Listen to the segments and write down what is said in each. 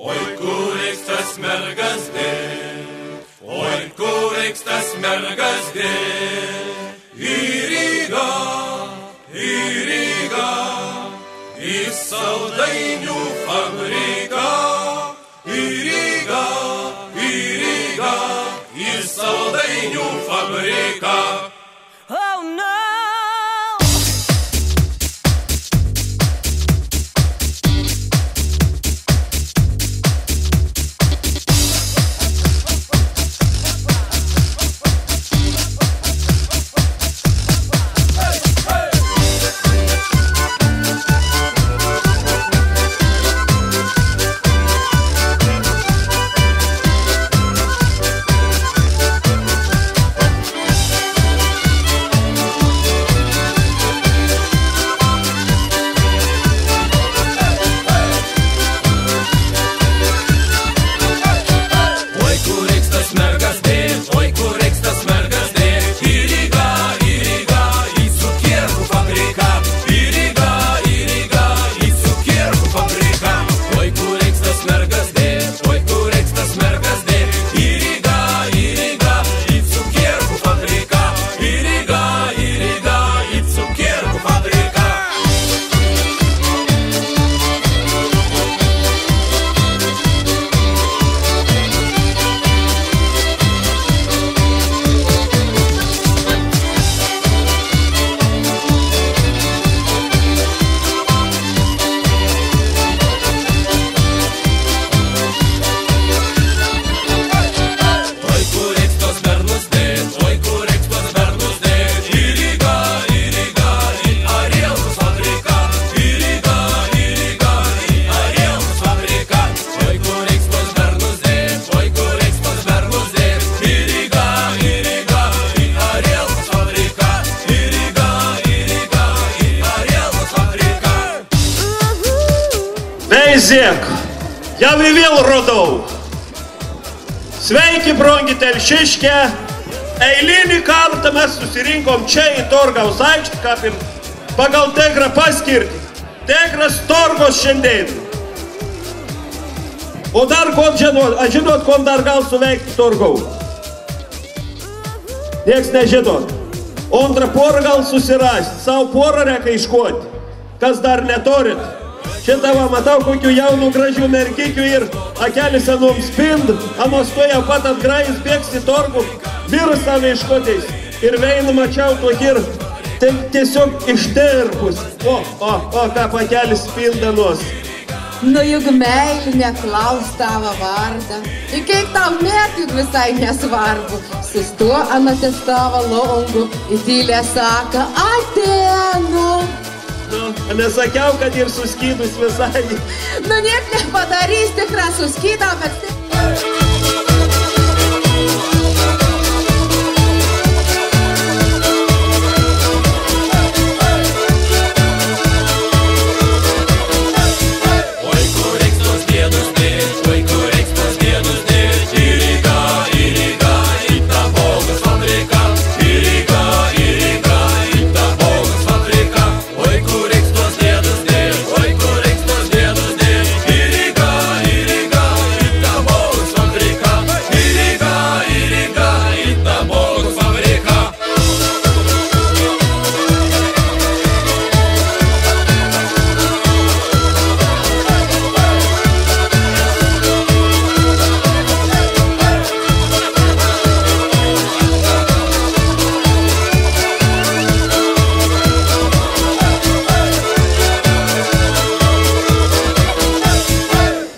Oi, kur reiks tas mergas dėt, oi, kur reiks tas mergas dėt. Į Rygą, į saldainių fabriką. Į Rygą, į saldainių fabriką. Oh no! Žiūrėk, jau vėl rodau. Sveiki, brangi telšiške. Eilinį kartą mes susirinkom čia į Torgaus aikštę, kaip pagal tegrą paskirtį. Tegras Torgos šiandien. O dar ko žinot, ko dar gal suveikti Torgau? Nieks nežinot. Antrą porą gal susirasti, savo porą reikia iškoti. Kas dar netorit? Šitą va matau kokių jaunų gražių mergikių ir akelis anom spind, amostoja pat atgrajus bėgs į Torgų, virusavę iškotais. Ir veinu mačiau tokį ir tiesiog išterpus. O, ką pakelis spindanos. Nu juk meilį neklaus tavo vardą. Ir kiek tau metų visai nesvarbu. Sustuo anatis tavo longu, į tylę saka, atėnu. Nesakiau, kad ir suskydus visai. Nu niek nepadarys, tikra suskyda, bet...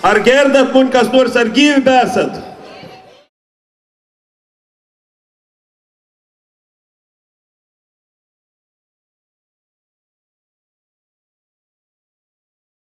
Ar gerdat mun kas nors, ar gyvi besat?